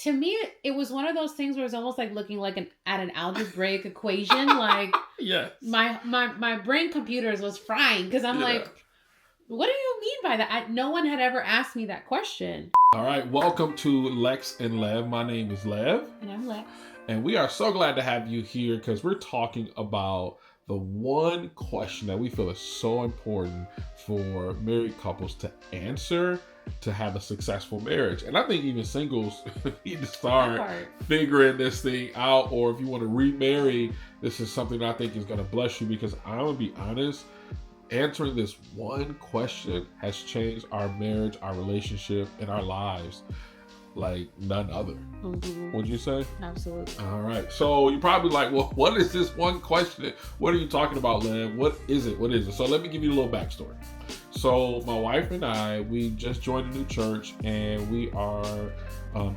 To me, it was one of those things where it's almost like looking like at an algebraic equation. Like Yes. my brain computers was frying because I'm like, what do you mean by that? No one had ever asked me that question. All right, welcome to Lex and Lev. My name is Lev. And I'm Lex. And we are so glad to have you here because we're talking about the one question that we feel is so important for married couples to answer to have a successful marriage. And I think even singles need to start figuring this thing out, or if you want to remarry, this is something that I think is going to bless you, because I'm going to be honest, answering this one question has changed our marriage, our relationship, and our lives like none other. Mm-hmm. What'd you say? Absolutely. All right. So you're probably like, well, what is this one question? What are you talking about, Lev? What is it? What is it? So let me give you a little backstory. So my wife and I, we just joined a new church, and we are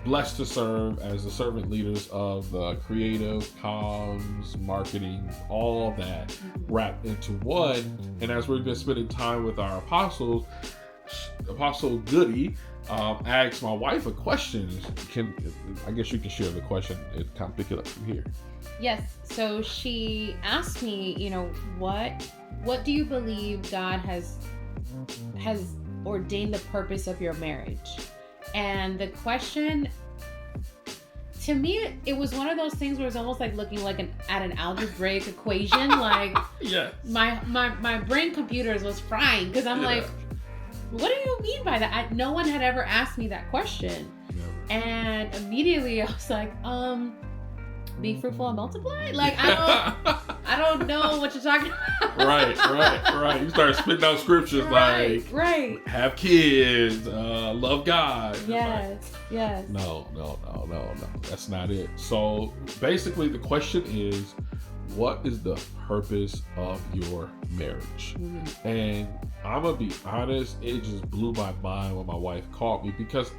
blessed to serve as the servant leaders of the creative, comms, marketing, all that wrapped into one. And as we've been spending time with our apostles, Apostle Goody asked my wife a question. I guess you can share the question and kind of pick it up from here. Yes. So she asked me, what do you believe God has ordained the purpose of your marriage? And the question, to me, it was one of those things where it's almost like looking like at an algebraic equation. Like yes. my brain computers was frying because I'm like, what do you mean by that? No one had ever asked me that question. Never. And immediately I was like, be fruitful and multiply? Like, I don't know what you're talking about. Right. You start spitting out scriptures like have kids, love God. Yes. No. That's not it. So basically the question is, what is the purpose of your marriage? Mm-hmm. And I'm gonna be honest, it just blew my mind when my wife called me, because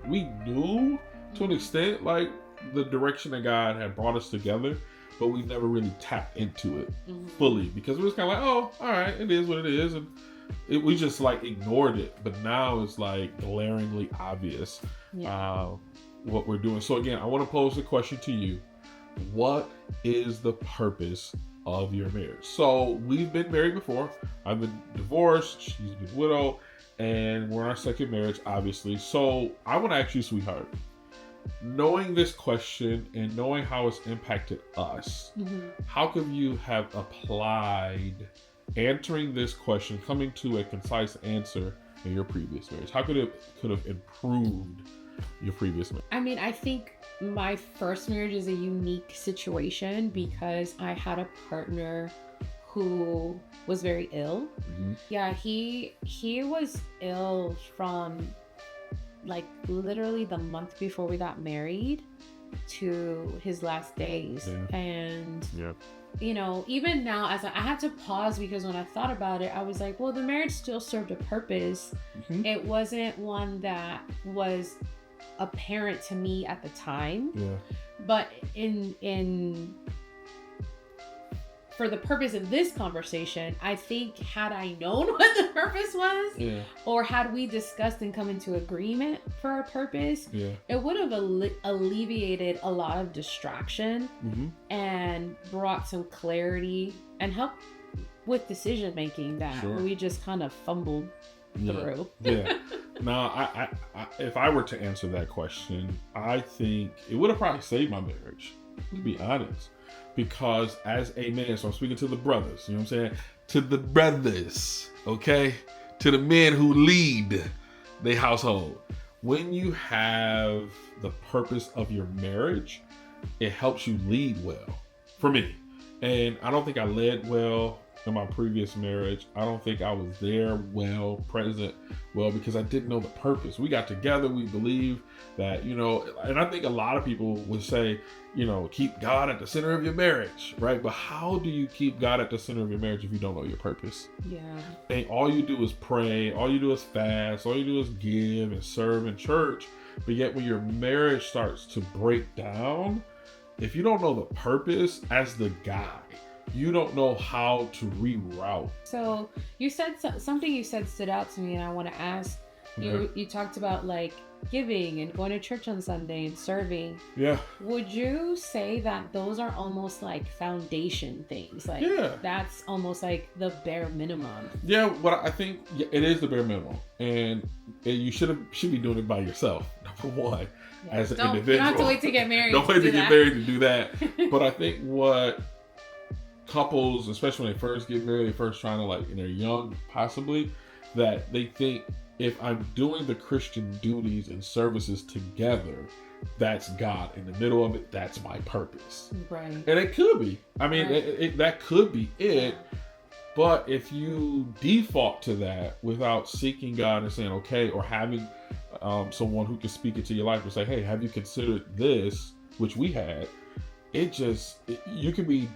we knew to an extent like the direction that God had brought us together, but we never really tapped into it fully, because it was kind of like, oh, all right, it is what it is, and we just like ignored it. But now it's like glaringly obvious what we're doing. So again, I want to pose a question to you. What is the purpose of your marriage? So we've been married before. I've been divorced. She's been widowed, and we're in our second marriage, obviously. So I want to ask you, sweetheart, knowing this question and knowing how it's impacted us, how could you have applied answering this question, coming to a concise answer in your previous marriage? How could have improved your previous marriage? I mean, I think my first marriage is a unique situation because I had a partner who was very ill. Mm-hmm. Yeah, he was ill from like literally the month before we got married to his last days. Yeah. And even now, as I had to pause, because when I thought about it, I was like, well, the marriage still served a purpose. Mm-hmm. It wasn't one that was apparent to me at the time. Yeah. But for the purpose of this conversation, I think had I known what the purpose was, or had we discussed and come into agreement for a purpose, it would have alleviated a lot of distraction and brought some clarity and helped with decision making that we just kind of fumbled through. Now, I if I were to answer that question, I think it would have probably saved my marriage, to be honest. Because as a man, so I'm speaking to the brothers, you know what I'm saying? To the brothers, okay? To the men who lead the household. When you have the purpose of your marriage, it helps you lead well. For me. And I don't think I led well in my previous marriage. I don't think I was there well, present well, because I didn't know the purpose. We got together, we believed that, and I think a lot of people would say, keep God at the center of your marriage, right? But how do you keep God at the center of your marriage if you don't know your purpose? Yeah. And all you do is pray, all you do is fast, all you do is give and serve in church. But yet when your marriage starts to break down, if you don't know the purpose as the guy, you don't know how to reroute. So you said something you said stood out to me, and I want to ask. You talked about like giving and going to church on Sunday and serving. Yeah. Would you say that those are almost like foundation things? Like, that's almost like the bare minimum. Yeah, but I think it is the bare minimum, and you should be doing it by yourself. Number one, as an individual. You don't have to wait to get married. Don't wait to get married to do that. But I think what couples, especially when they first get married, they first trying to like, and they're young, possibly, that they think, if I'm doing the Christian duties and services together, that's God. In the middle of it, that's my purpose. Right. And it could be. I mean, that could be it. But if you default to that without seeking God and saying, okay, or having someone who can speak into your life and say, hey, have you considered this, which we had, you can be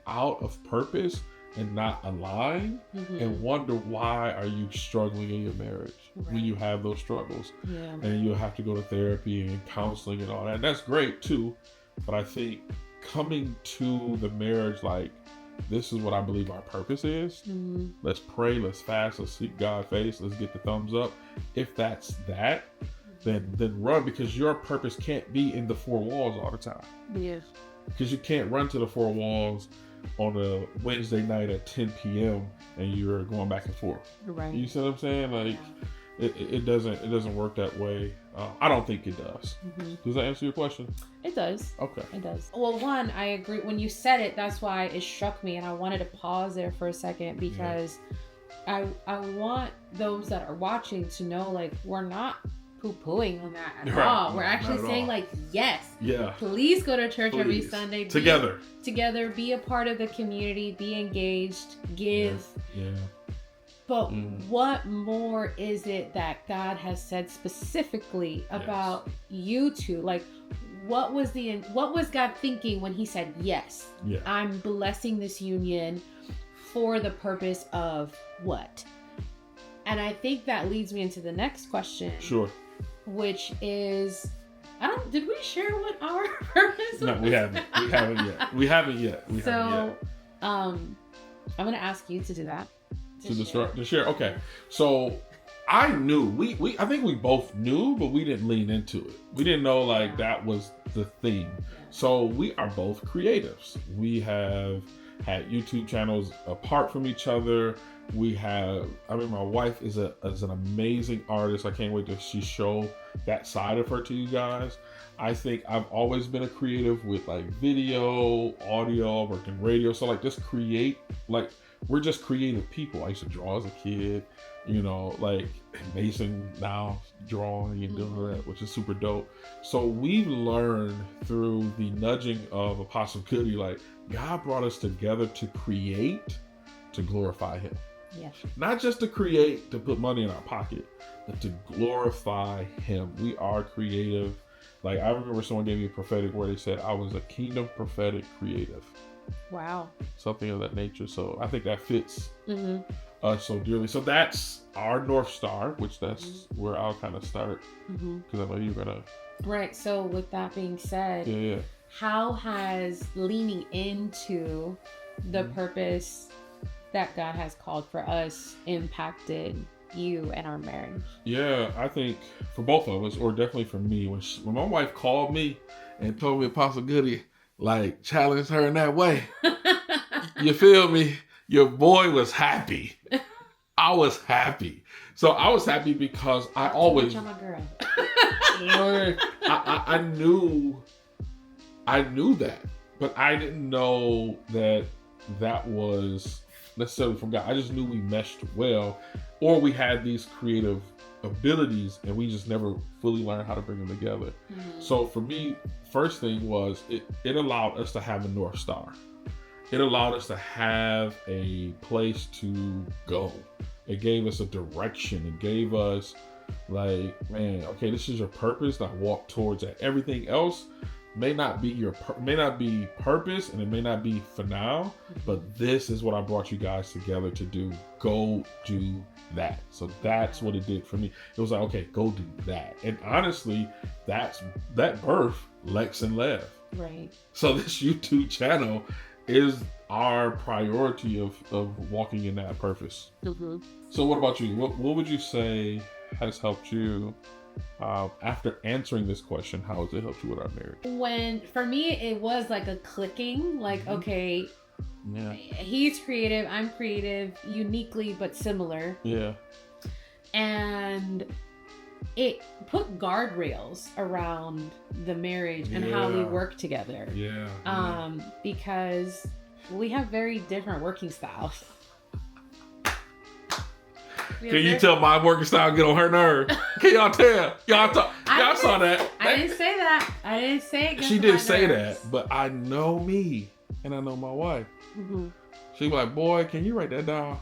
out of purpose and not aligned, and wonder why are you struggling in your marriage when you have those struggles. And you'll have to go to therapy and counseling and all that. And that's great too, but I think coming to the marriage like, this is what I believe our purpose is. Let's pray, let's fast, let's seek God's face, let's get the thumbs up. If that's that, then run, because your purpose can't be in the four walls all the time. Because you can't run to the four walls on a Wednesday night at 10 p.m. and you're going back and forth. Right. You see what I'm saying? Like, it doesn't work that way. I don't think it does. Does that answer your question? It does. Okay. It does. Well, one, I agree. When you said it, that's why it struck me, and I wanted to pause there for a second, because I want those that are watching to know, like, we're not poo-pooing on that at all. We're actually saying, like, yes. Yeah. Please go to church every Sunday. Together, be a part of the community, be engaged, give. But what more is it that God has said specifically about you two? Like, what was God thinking when he said, yes, I'm blessing this union for the purpose of what? And I think that leads me into the next question. Sure. Which is, did we share what our purpose was? No, we haven't. We haven't yet. I'm going to ask you to do that. To share. Okay. So I knew, I think we both knew, but we didn't lean into it. We didn't know like that was the thing. So we are both creatives. We have had YouTube channels apart from each other. My wife is an amazing artist. I can't wait to show that side of her to you guys. I think I've always been a creative with like video, audio, working radio. So like just create, like we're just creative people. I used to draw as a kid, like Mason now drawing and doing that, which is super dope. So we've learned through the nudging of Apostle Goody, like God brought us together to create, to glorify him. Yeah. Not just to create, to put money in our pocket, but to glorify him. We are creative. Like I remember someone gave me a prophetic word. They said I was a kingdom prophetic creative. Wow. Something of that nature. So I think that fits us so dearly. So that's our North Star, which that's where I'll kind of start. Because I know you're going to. Right. So with that being said, how has leaning into the purpose that God has called for us impacted you and our marriage? Yeah, I think for both of us, or definitely for me, when my wife called me and told me Apostle Goody, like challenged her in that way, you feel me? Your boy was happy. I was happy. So I was happy because I always, I'm a girl. I knew that, but I didn't know that was necessarily from God. I just knew we meshed well, or we had these creative abilities and we just never fully learned how to bring them together. So for me, first thing was it allowed us to have a North Star. It allowed us to have a place to go. It gave us a direction. It gave us like, man, okay, this is your purpose. Now walk towards that. Everything else may not be purpose, and it may not be for now, but this is what I brought you guys together to do. Go do that. So that's what it did for me. It was like, okay, go do that. And honestly, that birth Lex and Lev. Right. So this YouTube channel is our priority of walking in that purpose. So what about you? What would you say has helped you after answering this question? How has it helped you with our marriage? For me, it was like a clicking, like, okay, yeah, he's creative, I'm creative, uniquely but similar. Yeah. And it put guardrails around the marriage and how we work together. Yeah. Because we have very different working styles. Can you tell my working style get on her nerve? Can y'all tell? Y'all saw that. I didn't say that. I didn't say it. She didn't say that, but I know me and I know my wife. Mm-hmm. She was like, boy, can you write that down?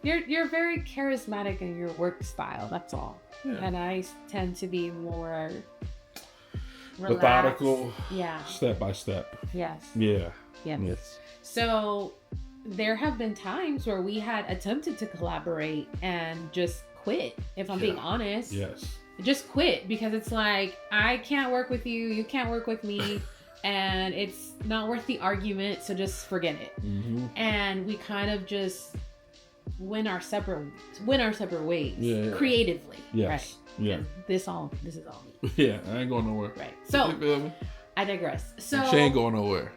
You're very charismatic in your work style. That's all. Yeah. And I tend to be more relaxed. Methodical. Yeah. Step by step. Yes. Yeah. Yes. So there have been times where we had attempted to collaborate and just quit, if I'm being honest. Yes. Just quit, because it's like, I can't work with you, you can't work with me, and it's not worth the argument, so just forget it. Mm-hmm. And we kind of just went our separate ways, creatively. Yes. Right. Yeah. This is all me. Yeah, I ain't going nowhere. Right. So you feel me? I digress. So she ain't going nowhere.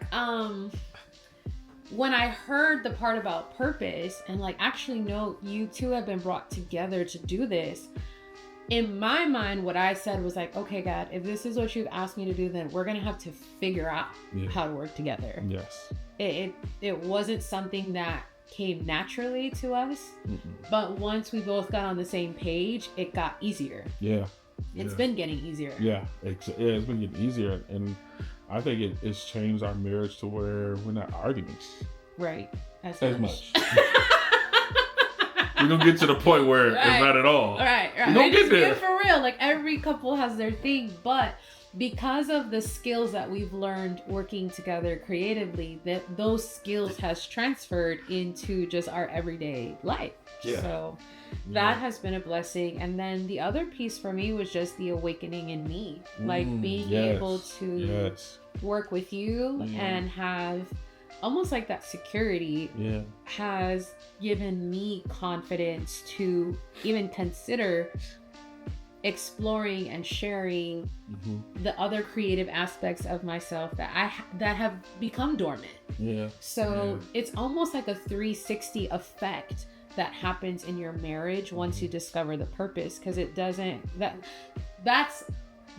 When I heard the part about purpose and like, actually, no, you two have been brought together to do this. In my mind, what I said was like, okay, God, if this is what you've asked me to do, then we're going to have to figure out how to work together. Yes. It wasn't something that came naturally to us, but once we both got on the same page, it got easier. Yeah. It's been getting easier. Yeah. It's been getting easier. And I think it's changed our marriage to where we're not arguing. Right. As much. We're going to get to the point where it's not at all. Right. We're going to get there. For real. Like, every couple has their thing, but because of the skills that we've learned working together creatively, those skills has transferred into just our everyday life. Yeah. So that has been a blessing. And then the other piece for me was just the awakening in me, like being able to work with you and have almost like that security has given me confidence to even consider exploring and sharing the other creative aspects of myself that have become dormant. Yeah. So it's almost like a 360 effect that happens in your marriage once you discover the purpose, because it doesn't that's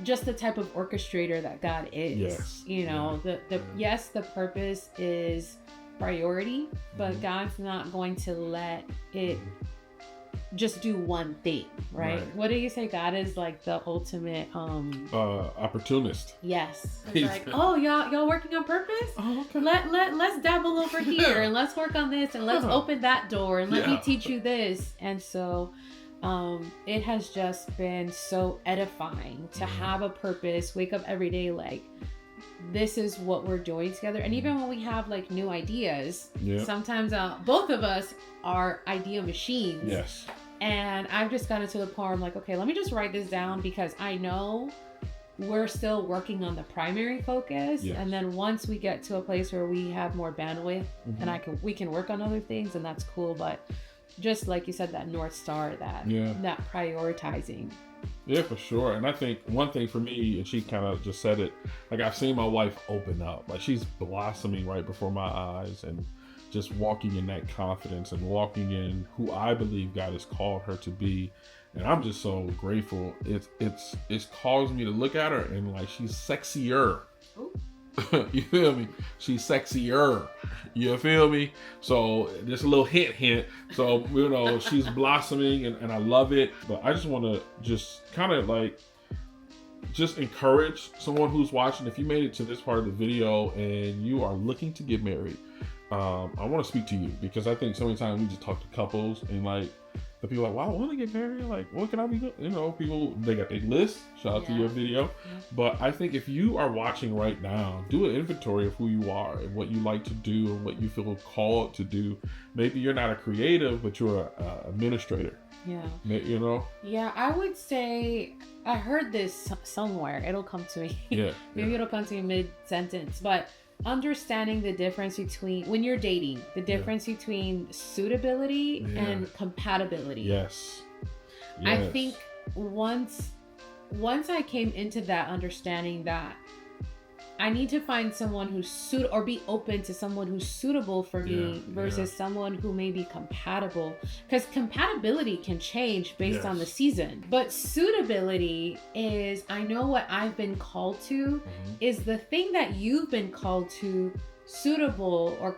just the type of orchestrator that God is. Yes. You know, the purpose is priority, but God's not going to let it just do one thing, right? What do you say? God is like the ultimate opportunist. Yes. It's like, oh, y'all working on purpose? Oh, okay. Let's dabble over here and let's work on this and let's open that door and let me teach you this. And so it has just been so edifying to have a purpose, wake up every day like, this is what we're doing together. And even when we have like new ideas, sometimes both of us are idea machines. Yes. And I've just gotten to the point where I'm like, okay, let me just write this down, because I know we're still working on the primary focus. Yes. And then once we get to a place where we have more bandwidth and we can work on other things, and that's cool. But just like you said, that North Star, that prioritizing. Yeah, for sure. And I think one thing for me, and she kind of just said it, like I've seen my wife open up, like she's blossoming right before my eyes, and just walking in that confidence and walking in who I believe God has called her to be. And I'm just so grateful. It's caused me to look at her and like, she's sexier. You feel me? She's sexier. You feel me? So just a little hint. So, you know, she's blossoming and I love it. But I just want to just kind of like, just encourage someone who's watching. If you made it to this part of the video and you are looking to get married, I want to speak to you, because I think so many times we just talk to couples and like the people are like, wow, I want to get married. Like, what can I be doing? You know, people, they got their list. Shout out to your video. But I think if you are watching right now, do an inventory of who you are and what you like to do and what you feel called to do. Maybe you're not a creative, but you're a administrator. Yeah. You know? Yeah, I would say, I heard this somewhere. It'll come to me. Yeah. Maybe it'll come to me mid-sentence. But understanding the difference between, when you're dating, the difference between suitability and compatibility. Yes. I think once I came into that understanding that I need to find someone who's or be open to someone who's suitable for me versus someone who may be compatible, because compatibility can change based on the season, but suitability is, I know what I've been called to. Is the thing that you've been called to suitable or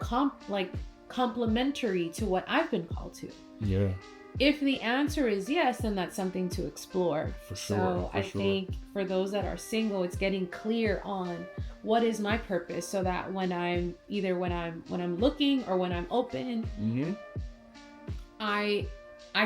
complementary to what I've been called to? Yeah. If the answer is yes, then that's something to explore. For sure. So I think for those that are single, it's getting clear on what is my purpose, so that when I'm looking or when I'm open, I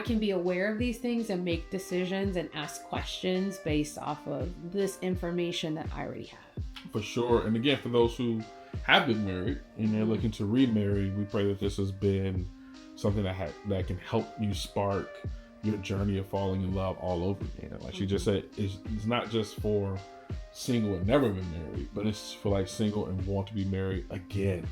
can be aware of these things and make decisions and ask questions based off of this information that I already have. For sure. And again, for those who have been married and they're looking to remarry, we pray that this has been something that can help you spark your journey of falling in love all over again. Like she just said, it's not just for single and never been married, but it's for like single and want to be married again,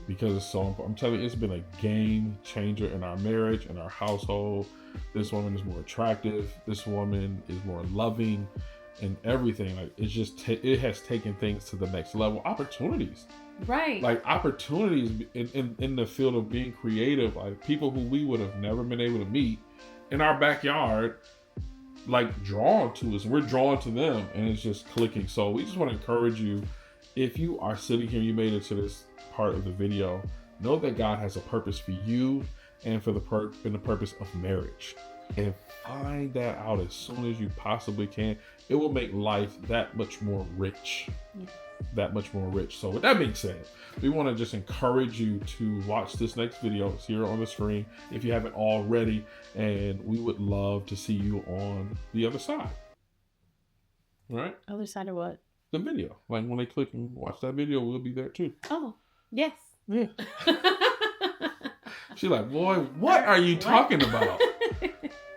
because it's so important. I'm telling you, it's been a game changer in our marriage and our household. This woman is more attractive. This woman is more loving and everything. Like it's just, it has taken things to the next level. Opportunities. Right. Like opportunities in the field of being creative, like people who we would have never been able to meet in our backyard, like drawn to us. We're drawn to them and it's just clicking. So we just want to encourage you, if you are sitting here, you made it to this part of the video, know that God has a purpose for you and for the purpose of marriage. And find that out as soon as you possibly can. It will make life that much more rich. Yeah. That much more rich. So with that being said, we want to just encourage you to watch this next video. It's here on the screen if you haven't already, and we would love to see you on the other side. All right? Other side of what? The video. Like when they click and watch that video, we'll be there too. Oh, yes. Yeah. She's like, boy, what are you talking about?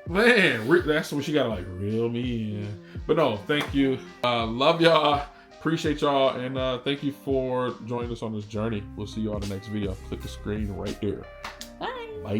Man, that's when she got to like reel me in. But no, thank you. Love y'all. Appreciate y'all. And thank you for joining us on this journey. We'll see you on the next video. Click the screen right there. Bye. Bye.